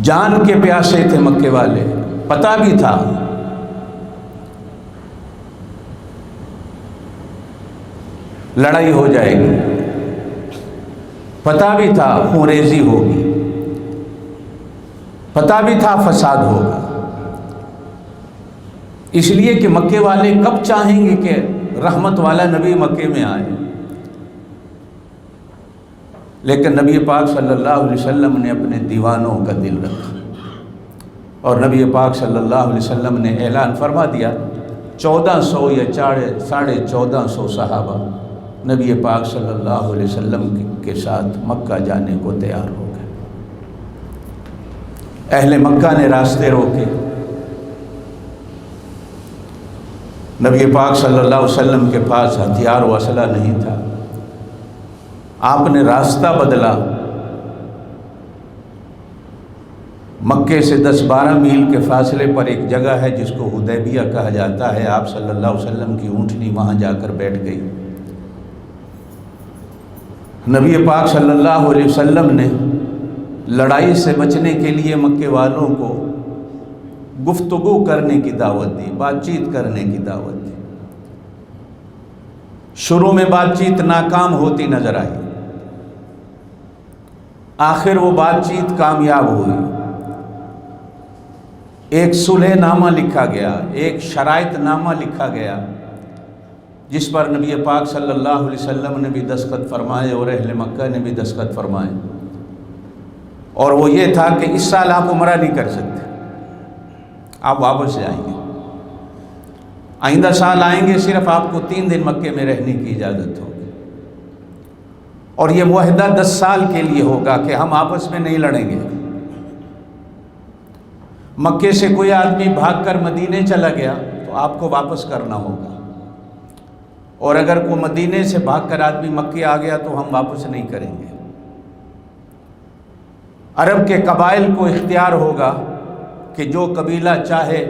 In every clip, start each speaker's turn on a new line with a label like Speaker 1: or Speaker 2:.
Speaker 1: جان کے پیاسے تھے مکے والے، پتہ بھی تھا لڑائی ہو جائے گی، پتہ بھی تھا خونریزی ہوگی، پتہ بھی تھا فساد ہوگا، اس لیے کہ مکے والے کب چاہیں گے کہ رحمت والا نبی مکے میں آئے، لیکن نبی پاک صلی اللہ علیہ وسلم نے اپنے دیوانوں کا دل رکھا، اور نبی پاک صلی اللہ علیہ وسلم نے اعلان فرما دیا 1400 یا 1450 صحابہ نبی پاک صلی اللہ علیہ وسلم کے ساتھ مکہ جانے کو تیار ہو گئے۔ اہل مکہ نے راستے روکے، نبی پاک صلی اللہ علیہ وسلم کے پاس ہتھیار و اسلحہ نہیں تھا، آپ نے راستہ بدلا، مکے سے 10-12 میل کے فاصلے پر ایک جگہ ہے جس کو حدیبیہ کہا جاتا ہے، آپ صلی اللہ علیہ وسلم کی اونٹنی وہاں جا کر بیٹھ گئی۔ نبی پاک صلی اللہ علیہ وسلم نے لڑائی سے بچنے کے لیے مکے والوں کو گفتگو کرنے کی دعوت دی، بات چیت کرنے کی دعوت دی۔ شروع میں بات چیت ناکام ہوتی نظر آئی، آخر وہ بات چیت کامیاب ہوئی، ایک صلح نامہ لکھا گیا، ایک شرائط نامہ لکھا گیا، جس پر نبی پاک صلی اللہ علیہ وسلم نے بھی دستخط فرمائے اور اہل مکہ نے بھی دستخط فرمائے، اور وہ یہ تھا کہ اس سال آپ عمرہ نہیں کر سکتے، آپ واپس جائیں گے، آئندہ سال آئیں گے، صرف آپ کو 3 دن مکے میں رہنے کی اجازت ہوگی، اور یہ معاہدہ 10 سال کے لیے ہوگا کہ ہم آپس میں نہیں لڑیں گے۔ مکے سے کوئی آدمی بھاگ کر مدینے چلا گیا تو آپ کو واپس کرنا ہوگا، اور اگر کوئی مدینے سے بھاگ کر آدمی مکے آ گیا تو ہم واپس نہیں کریں گے۔ عرب کے قبائل کو اختیار ہوگا کہ جو قبیلہ چاہے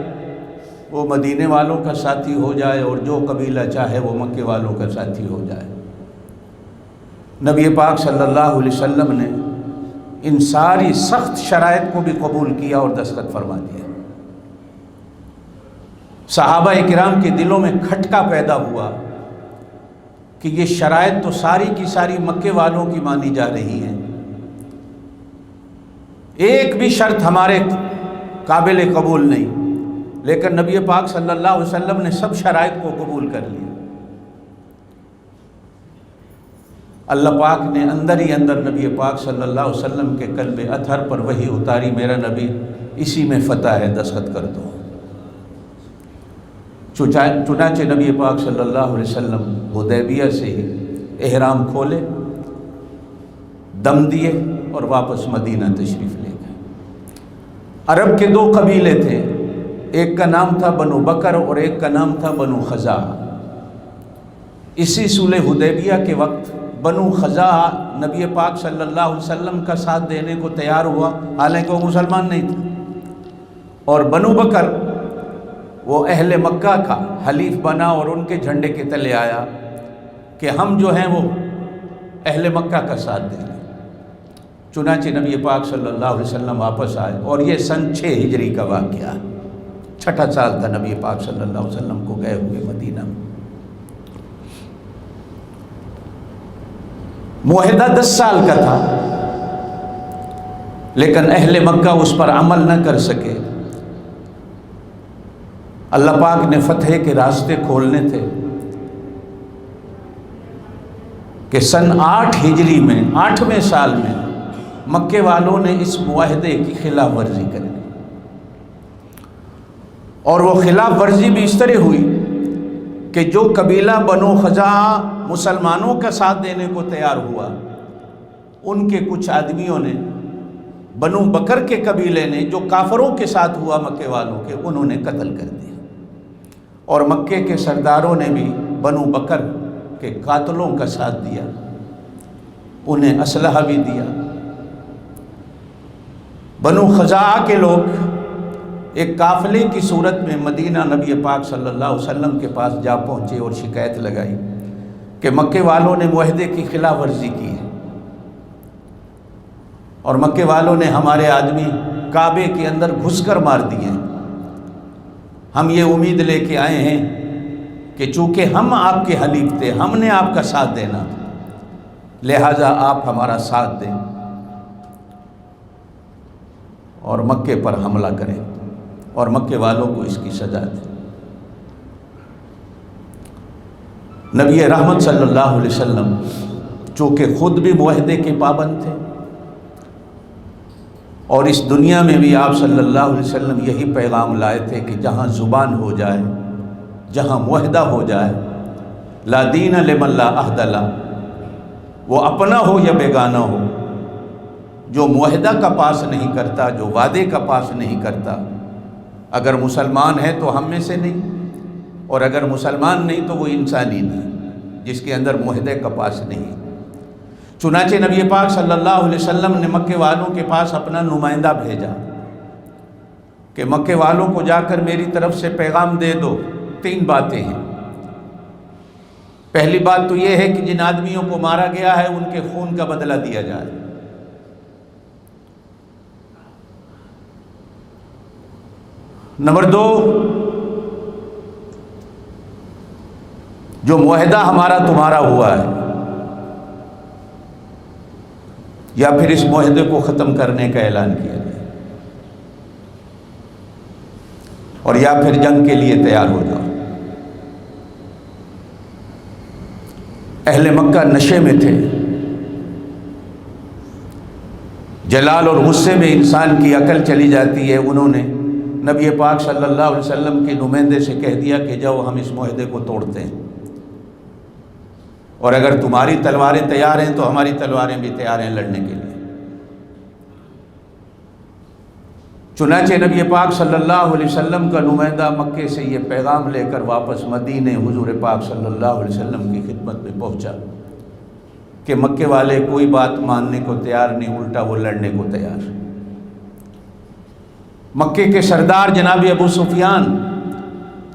Speaker 1: وہ مدینے والوں کا ساتھی ہو جائے، اور جو قبیلہ چاہے وہ مکے والوں کا ساتھی ہو جائے۔ نبی پاک صلی اللہ علیہ وسلم نے ان ساری سخت شرائط کو بھی قبول کیا اور دستخط فرما دیا۔ صحابہ کرام کے دلوں میں کھٹکا پیدا ہوا کہ یہ شرائط تو ساری کی ساری مکے والوں کی مانی جا رہی ہیں، ایک بھی شرط ہمارے قابل قبول نہیں، لیکن نبی پاک صلی اللہ علیہ وسلم نے سب شرائط کو قبول کر لیا۔ اللہ پاک نے اندر ہی اندر نبی پاک صلی اللہ علیہ وسلم کے قلب اطہر پر وحی اتاری، میرا نبی اسی میں فتح ہے، دستخط کر دو۔ چنانچہ نبی پاک صلی اللہ علیہ وسلم حدیبیہ سے ہی احرام کھولے، دم دیے اور واپس مدینہ تشریف لے گئے۔ عرب کے 2 قبیلے تھے، ایک کا نام تھا بنو بکر اور ایک کا نام تھا بنو خزاعہ۔ اسی صلح حدیبیہ کے وقت بنو خزاعہ نبی پاک صلی اللہ علیہ وسلم کا ساتھ دینے کو تیار ہوا، حالانکہ وہ مسلمان نہیں تھے، اور بنو بکر وہ اہل مکہ کا حلیف بنا اور ان کے جھنڈے کے تلے آیا کہ ہم جو ہیں وہ اہل مکہ کا ساتھ دیں گے۔ چنانچہ نبی پاک صلی اللہ علیہ وسلم واپس آئے، اور یہ سن 6 ہجری کا واقعہ، 6واں سال تھا نبی پاک صلی اللہ علیہ وسلم کو گئے ہوئے مدینہ میں۔ معاہدہ 10 سال کا تھا، لیکن اہل مکہ اس پر عمل نہ کر سکے۔ اللہ پاک نے فتح کے راستے کھولنے تھے کہ سن 8 ہجری میں 8ویں سال میں مکے والوں نے اس معاہدے کی خلاف ورزی کری، اور وہ خلاف ورزی بھی اس طرح ہوئی کہ جو قبیلہ بنو خزاعہ مسلمانوں کا ساتھ دینے کو تیار ہوا، ان کے کچھ آدمیوں نے بنو بکر کے قبیلے نے جو کافروں کے ساتھ ہوا مکے والوں کے، انہوں نے قتل کر دیا، اور مکے کے سرداروں نے بھی بنو بکر کے قاتلوں کا ساتھ دیا، انہیں اسلحہ بھی دیا۔ بنو خزاعہ کے لوگ ایک قافلے کی صورت میں مدینہ نبی پاک صلی اللہ علیہ وسلم کے پاس جا پہنچے اور شکایت لگائی کہ مکے والوں نے معاہدے کی خلاف ورزی کی ہے، اور مکے والوں نے ہمارے آدمی کعبے کے اندر گھس کر مار دیے۔ ہم یہ امید لے کے آئے ہیں کہ چونکہ ہم آپ کے حلیف تھے، ہم نے آپ کا ساتھ دینا تھا، لہٰذا آپ ہمارا ساتھ دیں اور مکے پر حملہ کریں اور مکے والوں کو اس کی سزا دیں۔ نبی رحمت صلی اللہ علیہ وسلم چونکہ خود بھی معاہدے کے پابند تھے، اور اس دنیا میں بھی آپ صلی اللہ علیہ وسلم یہی پیغام لائے تھے کہ جہاں زبان ہو جائے، جہاں معاہدہ ہو جائے، لا دین لمن لا عہد لہ، وہ اپنا ہو یا بیگانہ ہو، جو معاہدہ کا پاس نہیں کرتا، جو وعدے کا پاس نہیں کرتا، اگر مسلمان ہے تو ہم میں سے نہیں، اور اگر مسلمان نہیں تو وہ انسانی نہیں جس کے اندر معاہدے کا پاس نہیں۔ چنانچہ نبی پاک صلی اللہ علیہ وسلم نے مکے والوں کے پاس اپنا نمائندہ بھیجا کہ مکے والوں کو جا کر میری طرف سے پیغام دے دو، 3 باتیں ہیں۔ پہلی بات تو یہ ہے کہ جن آدمیوں کو مارا گیا ہے ان کے خون کا بدلہ دیا جائے۔ نمبر 2، جو معاہدہ ہمارا تمہارا ہوا ہے، یا پھر اس معاہدے کو ختم کرنے کا اعلان کیا جائے، اور یا پھر جنگ کے لیے تیار ہو جاؤ۔ اہل مکہ نشے میں تھے، جلال اور غصے میں انسان کی عقل چلی جاتی ہے۔ انہوں نے نبی پاک صلی اللہ علیہ وسلم کے نمائندے سے کہہ دیا کہ جاؤ ہم اس معاہدے کو توڑتے ہیں، اور اگر تمہاری تلواریں تیار ہیں تو ہماری تلواریں بھی تیار ہیں لڑنے کے لیے۔ چنانچہ نبی پاک صلی اللہ علیہ وسلم کا نمائندہ مکے سے یہ پیغام لے کر واپس مدینے حضور پاک صلی اللہ علیہ وسلم کی خدمت میں پہنچا کہ مکے والے کوئی بات ماننے کو تیار نہیں، الٹا وہ لڑنے کو تیار۔ مکے کے سردار جناب ابو سفیان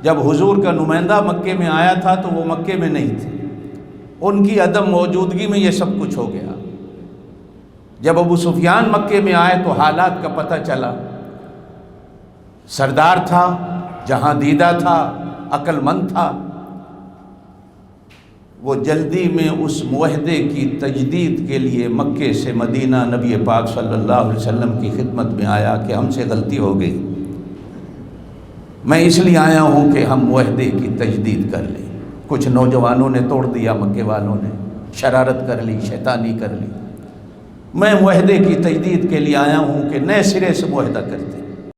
Speaker 1: جب حضور کا نمائندہ مکے میں آیا تھا تو وہ مکے میں نہیں تھے، ان کی عدم موجودگی میں یہ سب کچھ ہو گیا۔ جب ابو سفیان مکے میں آئے تو حالات کا پتہ چلا۔ سردار تھا، جہاں دیدہ تھا، عقل مند تھا، وہ جلدی میں اس معاہدے کی تجدید کے لیے مکے سے مدینہ نبی پاک صلی اللہ علیہ وسلم کی خدمت میں آیا کہ ہم سے غلطی ہو گئی، میں اس لیے آیا ہوں کہ ہم معاہدے کی تجدید کر لیں۔ کچھ نوجوانوں نے توڑ دیا، مکے والوں نے شرارت کر لی، شیطانی کر لی، میں معاہدے کی تجدید کے لیے آیا ہوں کہ نئے سرے سے معاہدہ کرتے ہیں۔